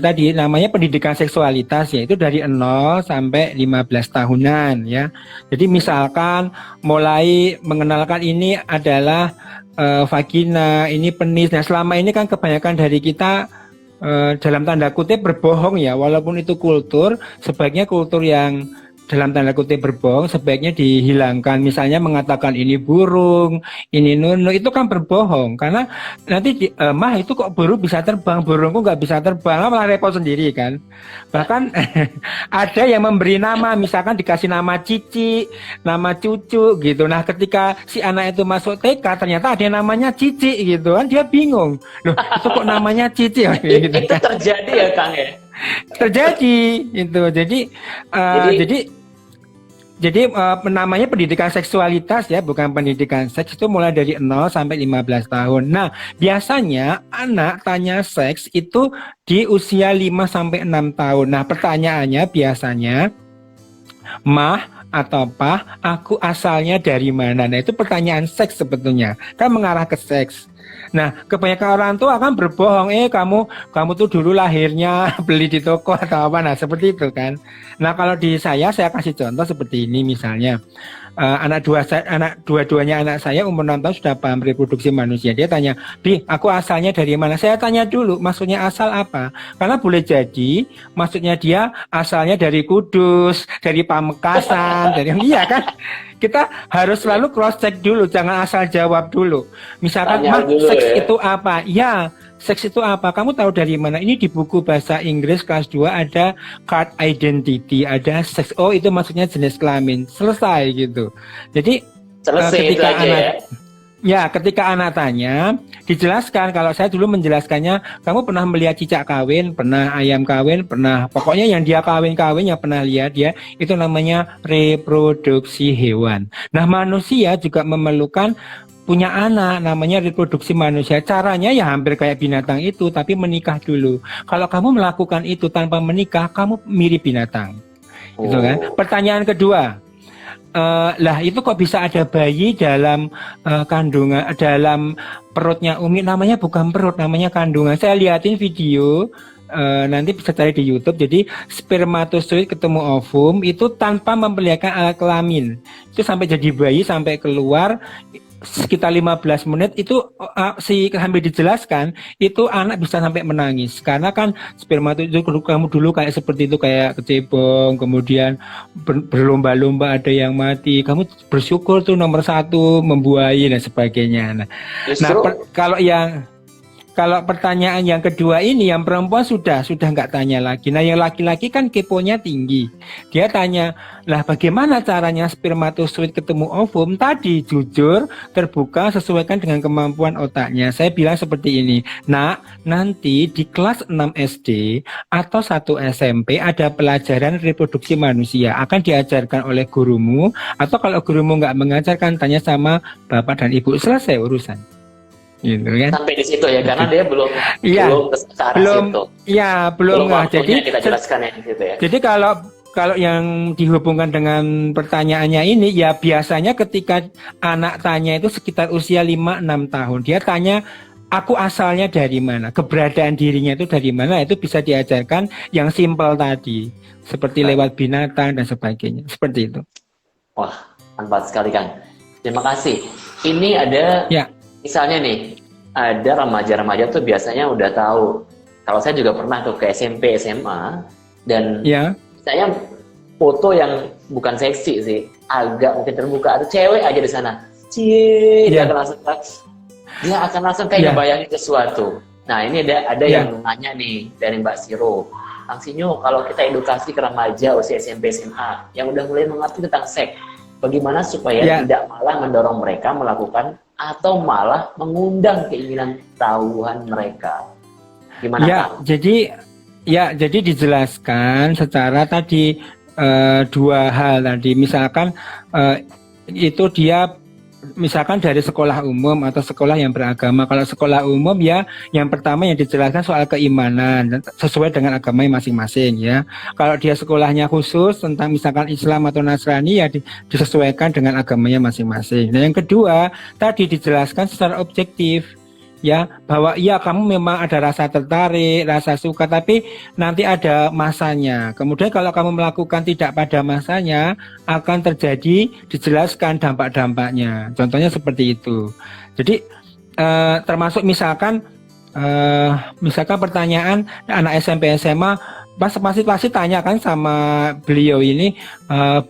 tadi namanya pendidikan seksualitas, ya itu dari 0 sampai 15 tahunan ya. Jadi misalkan mulai mengenalkan ini adalah vagina, ini penis. Nah, selama ini kan kebanyakan dari kita dalam tanda kutip berbohong ya, walaupun itu kultur, sebaiknya kultur yang dalam tanda kutip berbohong sebaiknya dihilangkan. Misalnya mengatakan ini burung, ini nunu, itu kan berbohong. Karena nanti mah itu kok burung bisa terbang, burungku nggak bisa terbang, malah repot sendiri kan. Bahkan ada yang memberi nama, misalkan dikasih nama Cici, nama cucu gitu. Nah ketika si anak itu masuk TK ternyata ada yang namanya Cici gitu kan, dia bingung. Loh itu kok namanya Cici? Gitu. Itu terjadi ya Kang ya? Terjadi itu. Jadi namanya pendidikan seksualitas ya, bukan pendidikan seks, itu mulai dari 0 sampai 15 tahun. Nah, biasanya anak tanya seks itu di usia 5 sampai 6 tahun. Nah, pertanyaannya biasanya, Mah atau Pah, aku asalnya dari mana? Nah, itu pertanyaan seks sebetulnya, kan mengarah ke seks. Nah, kebanyakan orang tua akan berbohong, kamu tuh dulu lahirnya beli di toko atau apa, nah seperti itu kan. Nah, kalau di saya kasih contoh seperti ini misalnya. Anak dua-duanya anak saya umur 6 tahun sudah paham reproduksi manusia. Dia tanya, Bi, aku asalnya dari mana? Saya tanya dulu, maksudnya asal apa? Karena boleh jadi maksudnya dia asalnya dari Kudus, dari Pamekasan, dari iya kan? Kita harus selalu cross check dulu, jangan asal jawab dulu. Misalkan, Tanya Mah, dulu seks ya. itu apa? Ya, seks itu apa? Kamu tahu dari mana? Ini di buku bahasa Inggris kelas 2 ada card identity, ada seks. Oh, itu maksudnya jenis kelamin. Selesai gitu. Jadi Selesai itu ketika aja anak ya. ketika anak tanya, dijelaskan. Kalau saya dulu menjelaskannya, kamu pernah melihat cicak kawin, pernah ayam kawin, pernah pokoknya yang dia kawin-kawin yang pernah lihat ya, itu namanya reproduksi hewan. Nah, manusia juga memerlukan punya anak, namanya reproduksi manusia. Caranya ya hampir kayak binatang itu, tapi menikah dulu. Kalau kamu melakukan itu tanpa menikah, kamu mirip binatang. Gitu kan? Pertanyaan kedua, lah itu kok bisa ada bayi dalam kandungan, dalam perutnya Umi? Namanya bukan perut, namanya kandungan. Saya liatin video, nanti bisa cari di YouTube. Jadi spermatozoid ketemu ovum itu tanpa memperlihatkan alat kelamin, itu sampai jadi bayi, sampai keluar sekitar 15 menit itu sambil dijelaskan itu anak bisa sampai menangis karena kan spermatozoid itu kamu dulu kayak seperti itu, kayak kecebong, kemudian berlomba-lomba ada yang mati, kamu bersyukur tuh nomor 1 membuahi dan sebagainya. Nah, kalau pertanyaan yang kedua ini, yang perempuan sudah nggak tanya lagi. Nah, yang laki-laki kan keponya tinggi. Dia tanya, lah bagaimana caranya spermatozoid ketemu ovum? Tadi jujur, terbuka, sesuaikan dengan kemampuan otaknya. Saya bilang seperti ini, Nak, nanti di kelas 6 SD atau 1 SMP ada pelajaran reproduksi manusia. Akan diajarkan oleh gurumu, atau kalau gurumu nggak mengajarkan, tanya sama bapak dan ibu. Selesai urusan. Gitu kan? Sampai di situ ya, karena dia belum ya, ke arah situ. Ya, belum waktunya kita jelaskan ya di situ ya. Jadi kalau yang dihubungkan dengan pertanyaannya ini, ya biasanya ketika anak tanya itu sekitar usia 5-6 tahun. Dia tanya, aku asalnya dari mana? Keberadaan dirinya itu dari mana? Itu bisa diajarkan yang simpel tadi, seperti lewat binatang dan sebagainya. Seperti itu. Wah, manfaat sekali Kang. Terima kasih. Ini ada misalnya nih, ada remaja-remaja tuh biasanya udah tahu. Kalau saya juga pernah tuh ke SMP, SMA, dan saya foto yang bukan seksi sih, agak mungkin terbuka, ada cewek aja di sana. Dia akan langsung kayak ngebayangin sesuatu. Nah, ini ada yang nanya nih dari Mbak Siro. Kang Sinyo, kalau kita edukasi ke remaja usia SMP, SMA yang udah mulai mengerti tentang seks, bagaimana supaya tidak malah mendorong mereka melakukan atau malah mengundang keinginan tahuan mereka? Gimana Kang? Jadi dijelaskan secara tadi 2 hal tadi. Misalkan itu dia misalkan dari sekolah umum atau sekolah yang beragama. Kalau sekolah umum ya, yang pertama yang dijelaskan soal keimanan sesuai dengan agamanya masing-masing ya. Kalau dia sekolahnya khusus tentang misalkan Islam atau Nasrani ya disesuaikan dengan agamanya masing-masing. Nah, yang kedua tadi dijelaskan secara objektif ya, bahwa iya kamu memang ada rasa tertarik, rasa suka, tapi nanti ada masanya. Kemudian kalau kamu melakukan tidak pada masanya, akan terjadi, dijelaskan dampak-dampaknya. Contohnya seperti itu. Jadi termasuk misalkan pertanyaan anak SMP SMA, pasti tanyakan sama beliau ini,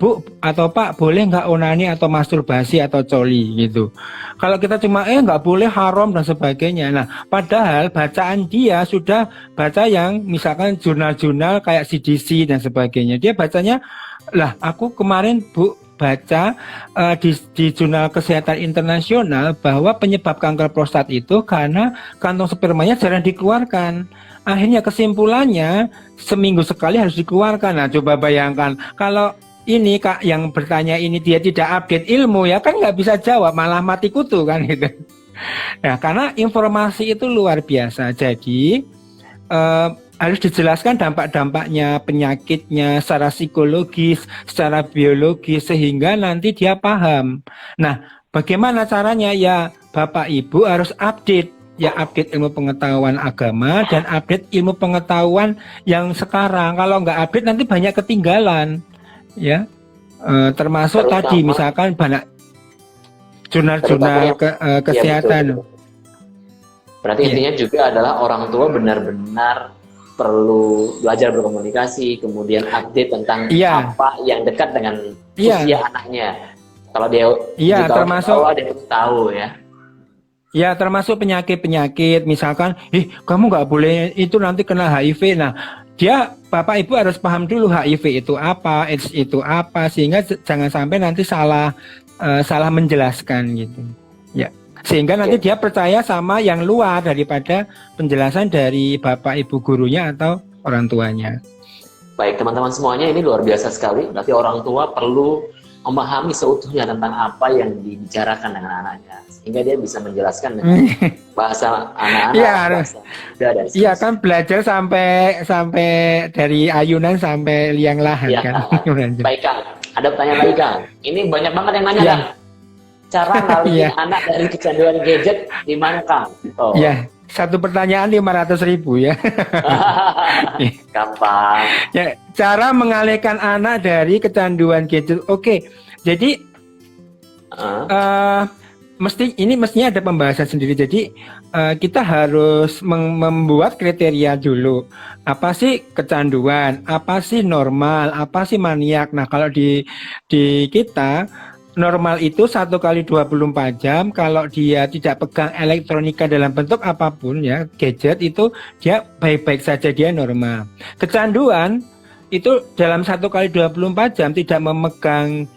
Bu atau Pak, boleh nggak onani atau masturbasi atau coli gitu. Kalau kita cuma nggak boleh, haram dan sebagainya. Nah, padahal bacaan dia sudah baca yang misalkan jurnal-jurnal kayak CDC dan sebagainya. Dia bacanya, lah aku kemarin Bu baca di jurnal kesehatan internasional bahwa penyebab kanker prostat itu karena kantong spermanya jarang dikeluarkan. Akhirnya kesimpulannya seminggu sekali harus dikeluarkan. Nah, coba bayangkan kalau ini Kak yang bertanya ini dia tidak update ilmu ya kan nggak bisa jawab malah mati kutu kan gitu. Nah karena informasi itu luar biasa jadi harus dijelaskan dampak-dampaknya, penyakitnya secara psikologis, secara biologis sehingga nanti dia paham. Nah bagaimana caranya ya Bapak Ibu harus update ya update ilmu pengetahuan agama dan update ilmu pengetahuan yang sekarang. Kalau nggak update nanti banyak ketinggalan ya. Termasuk tadi Terutama misalkan banyak terutama jurnal-jurnal yang ya betul, kesehatan. betul. Berarti Iya, intinya juga adalah orang tua benar-benar perlu belajar berkomunikasi, kemudian update tentang iya, apa yang dekat dengan iya, usia anaknya. Kalau dia 7 iya, tahun ke termasuk bawah, dia perlu tahu ya. ya termasuk penyakit-penyakit. Misalkan, kamu nggak boleh itu nanti kena HIV. Nah, dia Bapak Ibu harus paham dulu HIV itu apa, AIDS itu apa, sehingga jangan sampai nanti salah menjelaskan gitu. Ya. Sehingga nanti Oke. dia percaya sama yang luar daripada penjelasan dari Bapak Ibu gurunya atau orang tuanya. Baik, teman-teman semuanya, ini luar biasa sekali. Berarti orang tua perlu memahami seutuhnya tentang apa yang dibicarakan dengan anaknya. Sehingga dia bisa menjelaskan dengan bahasa anak-anak, Iya, bahasa muda, dan iya seterusnya. kan belajar sampai sampai dari ayunan sampai liang lahat Ya, kan. baik Kang. Ada pertanyaan lagi Kang. Ini banyak banget yang nanya Iya, Kang. Cara ngalihin iya, anak dari kecanduan gadget gimana Kang? Oh, iya. Satu pertanyaan 500.000 ya. gampang. Ya, cara mengalihkan anak dari kecanduan gadget. Oke, jadi Heeh. mestinya ada pembahasan sendiri. Jadi kita harus membuat kriteria dulu. Apa sih kecanduan? Apa sih normal? Apa sih maniak? Nah, kalau di kita normal itu 1 kali 24 jam. Kalau dia tidak pegang elektronika dalam bentuk apapun ya, gadget itu dia baik-baik saja, dia normal. Kecanduan itu dalam 1 kali 24 jam tidak memegang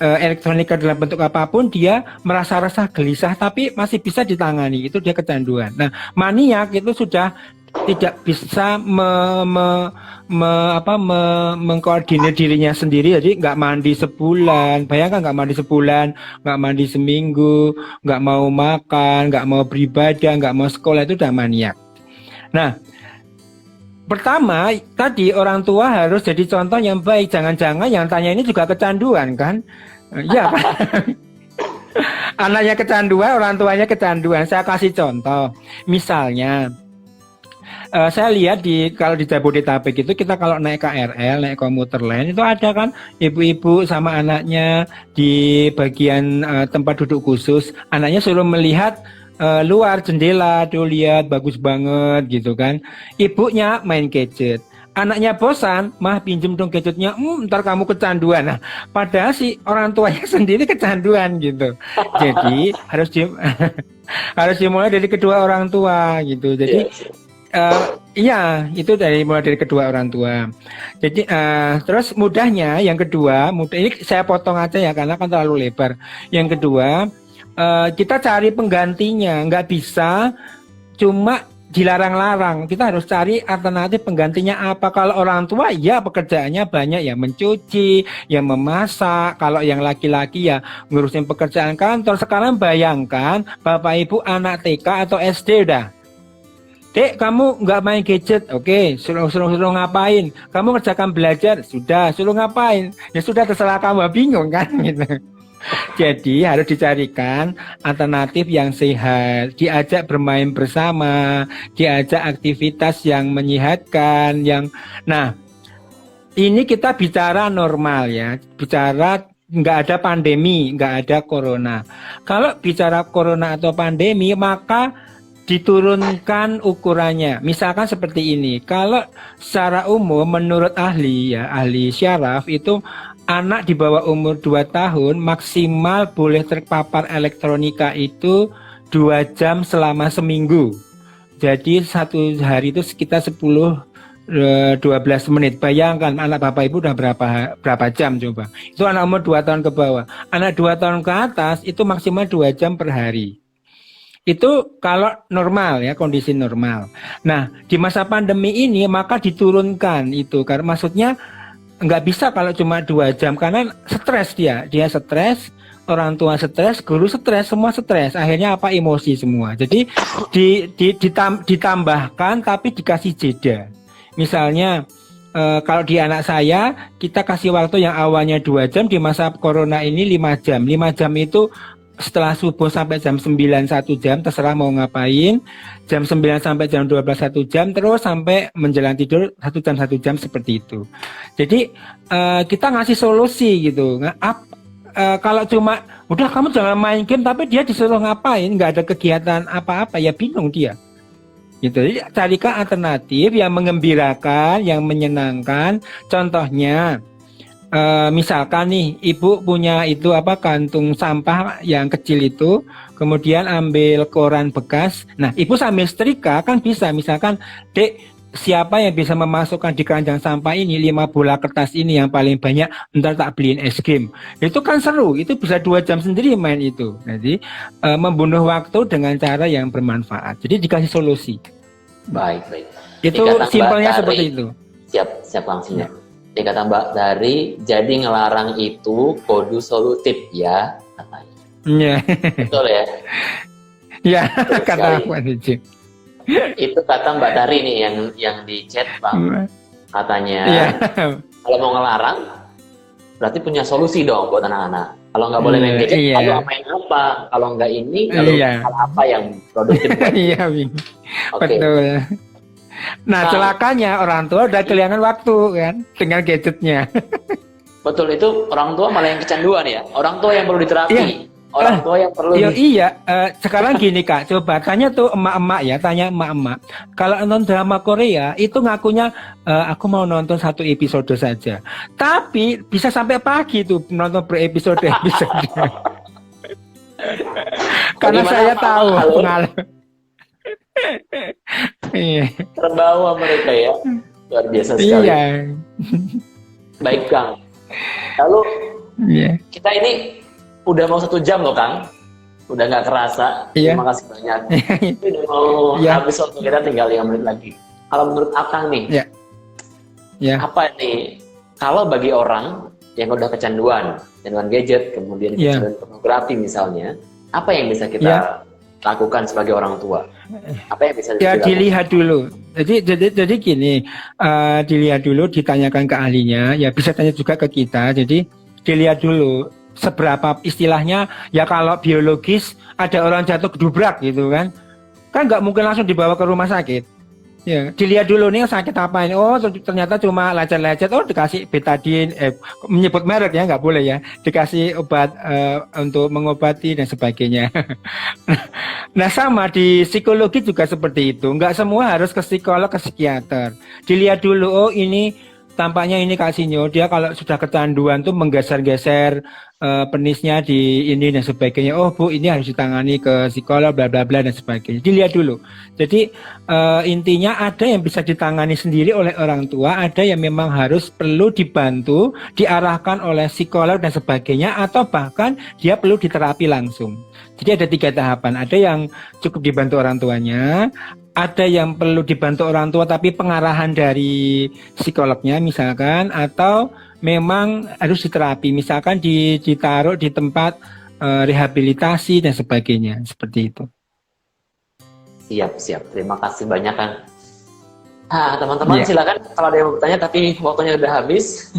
elektronika dalam bentuk apapun, dia merasa rasa gelisah tapi masih bisa ditangani, itu dia kecanduan. Nah, maniak itu sudah tidak bisa mengkoordinir dirinya sendiri, jadi nggak mandi sebulan. Bayangkan nggak mandi sebulan, nggak mandi seminggu, nggak mau makan, nggak mau beribadah, nggak mau sekolah, itu udah maniak. Nah, pertama tadi orang tua harus jadi contoh yang baik. Jangan-jangan yang tanya ini juga kecanduan kan? Iya kan? Anaknya kecanduan, orang tuanya kecanduan. Saya kasih contoh. Misalnya, saya lihat kalau di Jabodetabek itu kita kalau naik KRL, naik komuter lain itu ada kan ibu-ibu sama anaknya di bagian tempat duduk khusus. Anaknya suruh melihat luar jendela, tuh lihat bagus banget gitu kan. Ibunya main gadget. Anaknya bosan, mah pinjem dong gadgetnya, ntar kamu kecanduan. Nah, padahal si orang tuanya sendiri kecanduan gitu. Jadi harus dimulai dari kedua orang tua gitu. Jadi Yes. iya, itu mulai dari kedua orang tua. Jadi terus mudahnya yang kedua, ini saya potong aja ya karena kan terlalu lebar. Yang kedua, kita cari penggantinya, nggak bisa cuma dilarang-larang. Kita harus cari alternatif penggantinya apa. Kalau orang tua ya pekerjaannya banyak ya, mencuci, ya memasak. Kalau yang laki-laki ya ngurusin pekerjaan kantor. Sekarang bayangkan Bapak Ibu anak TK atau SD udah. Dek, kamu nggak main gadget, oke? Suruh ngapain? Kamu kerjakan belajar, sudah. Suruh ngapain? Ya sudah, terserah kamu. Bingung kan? Gitu. Jadi harus dicarikan alternatif yang sehat, diajak bermain bersama, diajak aktivitas yang menyehatkan, nah ini kita bicara normal ya, bicara nggak ada pandemi, nggak ada corona. Kalau bicara corona atau pandemi maka diturunkan ukurannya. Misalkan seperti ini, kalau secara umum menurut ahli syaraf itu anak di bawah umur 2 tahun maksimal boleh terpapar elektronika itu 2 jam selama seminggu. Jadi satu hari itu sekitar 10-12 menit. Bayangkan anak Bapak Ibu udah berapa jam coba. Itu anak umur 2 tahun ke bawah. Anak 2 tahun ke atas itu maksimal 2 jam per hari. Itu kalau normal ya, kondisi normal. Nah, di masa pandemi ini maka diturunkan itu karena maksudnya nggak bisa kalau cuma 2 jam karena stres dia stres, orang tua stres, guru stres, semua stres. Akhirnya apa, emosi semua. Jadi ditambahkan tapi dikasih jeda. Misalnya kalau di anak saya kita kasih waktu yang awalnya 2 jam, di masa corona ini 5 jam. 5 jam itu setelah subuh sampai jam 9 1 jam, terserah mau ngapain. Jam 9 sampai jam 12 1 jam, terus sampai menjelang tidur 1 jam seperti itu. Jadi kita ngasih solusi gitu. Kalau cuma udah kamu jangan main game, tapi dia disuruh ngapain, nggak ada kegiatan apa-apa, ya bingung dia. Gitu. Jadi carikan alternatif yang mengembirakan, yang menyenangkan. Contohnya misalkan nih ibu punya itu kantung sampah yang kecil itu, kemudian ambil koran bekas. Nah, ibu sambil setrika kan bisa, misalkan, Dek, siapa yang bisa memasukkan di keranjang sampah ini 5 bola kertas ini yang paling banyak, ntar tak beliin es krim. Itu kan seru, itu bisa 2 jam sendiri main itu. Jadi membunuh waktu dengan cara yang bermanfaat. Jadi dikasih solusi. Baik. Itu simpelnya seperti itu. Siap langsungnya. Dikata Mbak Dari, jadi ngelarang itu kudu solutif ya katanya. Iya. Betul ya? Iya, kata aku aja. Itu kata Mbak Dari nih yang di chat Bang. Katanya kalau mau ngelarang berarti punya solusi dong buat anak-anak. Kalau nggak boleh main gadget, lalu main apa? Kalau nggak ini, lalu hal apa yang produktif? Iya, betul. Nah, celakanya orang tua udah kehilangan waktu kan dengan gadgetnya. Betul, itu orang tua malah yang kecanduan ya. Orang tua yang perlu diterapi. Orang tua yang perlu. Sekarang gini Kak, coba tanya tuh emak-emak ya, tanya emak-emak. Kalau nonton drama Korea itu ngakunya aku mau nonton 1 episode saja. Tapi bisa sampai pagi tuh nonton berepisode. Karena saya tahu pengalaman. Terbawa mereka ya, luar biasa sekali. Baik Kang, lalu kita ini udah mau 1 jam loh Kang, udah nggak kerasa. Terima kasih banyak. Udah mau habis waktu kita, tinggal 5 menit lagi. Kalau menurut Akang nih, apa nih kalau bagi orang yang udah kecanduan gadget, kemudian kecanduan pornografi misalnya, apa yang bisa kita lakukan sebagai orang tua? Apa yang bisa dilihat dulu. Jadi gini, dilihat dulu, ditanyakan ke ahlinya, ya bisa tanya juga ke kita. Jadi dilihat dulu seberapa, istilahnya ya kalau biologis ada orang jatuh gedubrak gitu kan nggak mungkin langsung dibawa ke rumah sakit. Ya, dilihat dulu nih sakit apa ini. Oh, ternyata cuma lecet-lecet. Oh, dikasih betadine, menyebut merek ya, nggak boleh ya. Dikasih obat untuk mengobati dan sebagainya. Nah, sama di psikologi juga seperti itu. Nggak semua harus ke psikolog, ke psikiater. Dilihat dulu, oh ini tampaknya ini Kak Sinyo, dia kalau sudah kecanduan tuh menggeser-geser penisnya di ini dan sebagainya. Oh Bu, ini harus ditangani ke psikolog bla bla bla dan sebagainya. Dilihat dulu. Jadi intinya ada yang bisa ditangani sendiri oleh orang tua, ada yang memang harus perlu dibantu, diarahkan oleh psikolog dan sebagainya, atau bahkan dia perlu diterapi langsung. Jadi ada 3 tahapan. Ada yang cukup dibantu orang tuanya, ada yang perlu dibantu orang tua tapi pengarahan dari psikolognya misalkan, atau memang harus diterapi, misalkan ditaruh di tempat rehabilitasi dan sebagainya, seperti itu. Siap. Terima kasih banyak Kang. Teman-teman silakan kalau ada yang mau bertanya, tapi waktunya udah habis.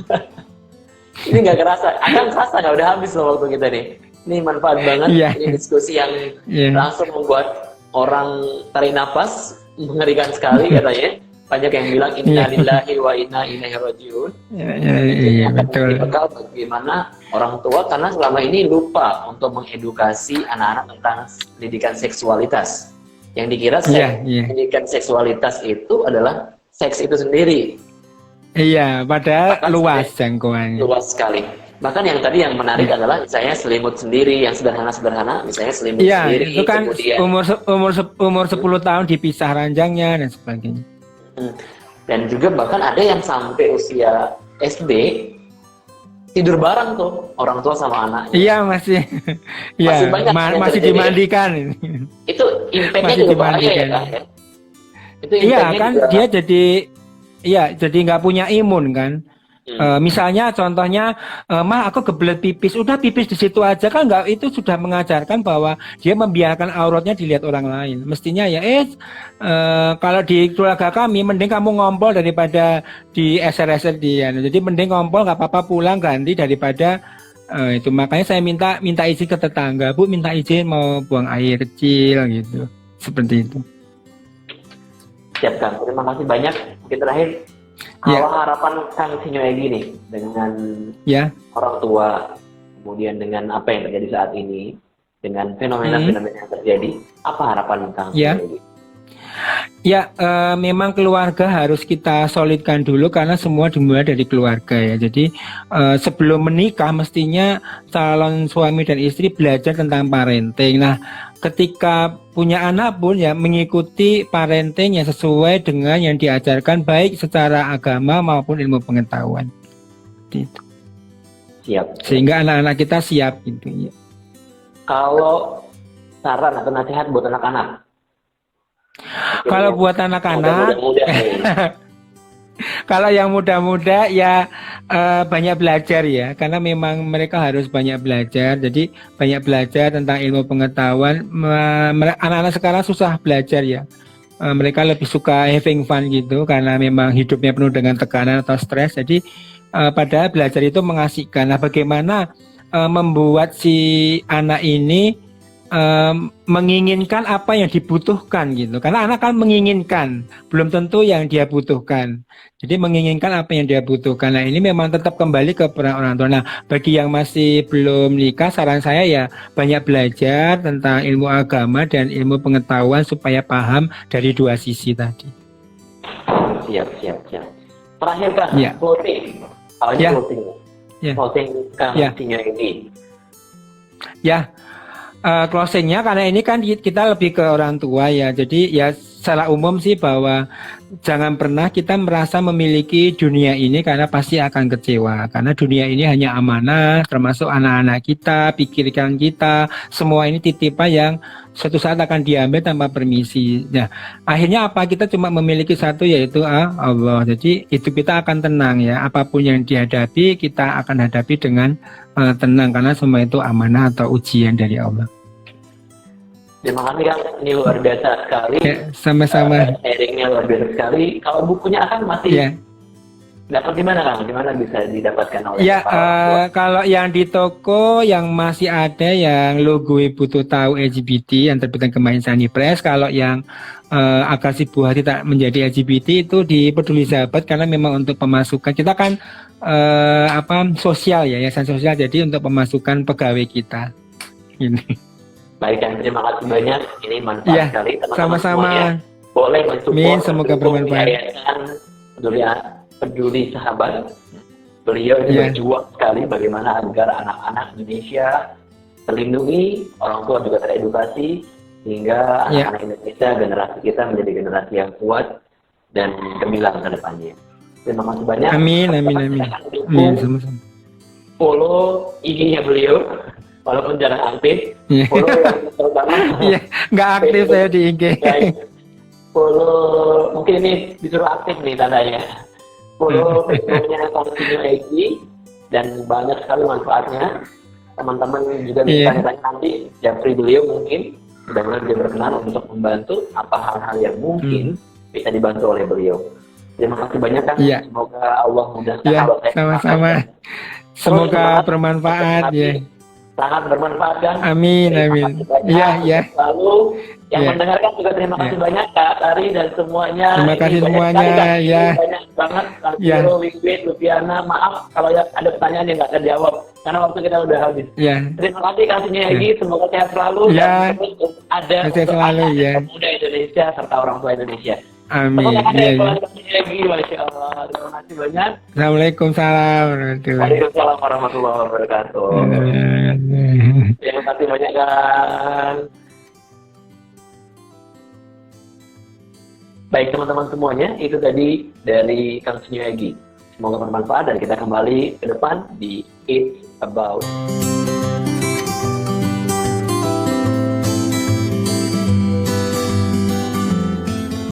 Ini nggak kerasa, akan kerasa nggak udah habis loh waktu kita nih. Ini manfaat banget. Ini diskusi yang langsung membuat orang tarik nafas, mengerikan sekali katanya. Banyak yang bilang inna lillahi wa inna ilaihi rajiun. Iya, betul. Bekal bagaimana orang tua, karena selama ini lupa untuk mengedukasi anak-anak tentang pendidikan seksualitas. Yang dikira pendidikan seksualitas itu adalah seks itu sendiri. Iya, padahal luas jangkauannya. Luas sekali. Bahkan yang tadi yang menarik adalah misalnya selimut sendiri yang sederhana, misalnya selimut sendiri. Itu kan kemudian umur 10 tahun dipisah ranjangnya dan sebagainya. Dan juga bahkan ada yang sampai usia SD tidur bareng tuh orang tua sama anaknya. Iya, masih banyak masih dimandikan. Itu impact-nya juga bahaya ya kan? Itu iya kan juga, dia jadi nggak punya imun kan. Misalnya contohnya, mah aku kebelet pipis, udah pipis di situ aja kan nggak, itu sudah mengajarkan bahwa dia membiarkan auratnya dilihat orang lain. Mestinya ya, kalau di keluarga kami mending kamu ngompol daripada di SR-SR dia. Jadi mending ngompol nggak apa-apa, pulang ganti daripada itu. Makanya saya minta izin ke tetangga, Bu minta izin mau buang air kecil gitu, seperti itu. Siap Kang, terima kasih banyak. Mungkin terakhir, kalau harapan Kang Sinyoegi nih dengan orang tua, kemudian dengan apa yang terjadi saat ini, dengan fenomena-fenomena yang terjadi, apa harapan Kang Sinyoegi? Ya, memang keluarga harus kita solidkan dulu karena semua dimulai dari keluarga ya. Jadi sebelum menikah mestinya calon suami dan istri belajar tentang parenting. Nah, ketika punya anak pun ya mengikuti parenting yang sesuai dengan yang diajarkan baik secara agama maupun ilmu pengetahuan. Gitu. Siap. Sehingga anak-anak kita siap gitu ya. Kalau saran atau nasihat buat anak-anak? Kalau buat anak-anak, kalau yang muda-muda ya banyak belajar ya, karena memang mereka harus banyak belajar. Jadi banyak belajar tentang ilmu pengetahuan. Anak-anak sekarang susah belajar ya. Mereka lebih suka having fun gitu, karena memang hidupnya penuh dengan tekanan atau stres. Jadi padahal belajar itu mengasihkan. Nah, bagaimana membuat si anak ini menginginkan apa yang dibutuhkan gitu, karena anak kan menginginkan, belum tentu yang dia butuhkan. Jadi menginginkan apa yang dia butuhkan. Nah, ini memang tetap kembali ke peran orang tua. Nah, bagi yang masih belum nikah, saran saya ya banyak belajar tentang ilmu agama dan ilmu pengetahuan supaya paham dari dua sisi tadi. Siap. Terakhir Kang, closing. Closing Kang Sinyoegi. Closingnya, karena ini kan kita lebih ke orang tua ya, jadi ya secara umum sih bahwa jangan pernah kita merasa memiliki dunia ini, karena pasti akan kecewa, karena dunia ini hanya amanah, termasuk anak-anak kita, pikiran kita, semua ini titipan yang suatu saat akan diambil tanpa permisi. Nah, akhirnya apa, kita cuma memiliki satu, yaitu Allah. Jadi hidup kita akan tenang ya, apapun yang dihadapi kita akan hadapi dengan tenang, karena semua itu amanah atau ujian dari Allah. Terima kasih Kang, ini luar biasa sekali. Ya, sama-sama. Sharingnya luar biasa sekali. Kalau bukunya akan masih dapat di mana Kang? Di mana bisa didapatkan oleh kalau yang di toko yang masih ada yang logo Butuh Tahu LGBT yang terbitan Kemahin Sani Press. Kalau yang agar si buah tidak menjadi LGBT itu di Peduli Sahabat, karena memang untuk pemasukan kita kan sosial ya, yayasan sosial, jadi untuk pemasukan pegawai kita. Ini. Baik, dan terima kasih banyak. Ini manfaat sekali. Sama-sama. Boleh mensupport. Semoga bermanfaat. Peduli Sahabat. Beliau ini berjuang sekali bagaimana agar anak-anak Indonesia terlindungi, orang tua juga teredukasi, sehingga anak-anak Indonesia, generasi kita menjadi generasi yang kuat dan gemilang ke depannya. Terima kasih banyak. Amin. Sama-sama. Follow IG-nya beliau. Walaupun jarang aktif, follow yang terutama. Nggak aktif saya di IG. Follow, mungkin ini disuruh aktif nih tandanya. Follow Facebooknya Kang Sinyoegi, dan banyak sekali manfaatnya. Teman-teman juga bisa tanya nanti, japri beliau mungkin mudah-mudahan dia berkenan untuk membantu apa hal-hal yang mungkin bisa dibantu oleh beliau. Terima kasih banyak Kang. Semoga Allah mudahkan. Sama-sama. Semoga bermanfaat ya. Sangat bermanfaat kan? Amin. Iya. Lalu yang mendengarkan juga terima kasih banyak Kak Tari dan semuanya. Terima kasih semuanya. Banyak banget. Kak Tiro, Wigwit, Lupiana. Maaf kalau ada pertanyaan yang nggak terjawab karena waktu kita udah habis. Terima kasih Kang Sinyoegi. Semoga sehat selalu. Dan terus ada untuk anak pemuda Indonesia serta orang tua Indonesia. Amin. Masya Allah. Terima kasih banyak. Assalamualaikum warahmatullahi wabarakatuh. Terima kasih banyak kan. Baik teman-teman semuanya, itu tadi dari Kang Sinyoegi. Semoga bermanfaat dan kita kembali ke depan di It's About.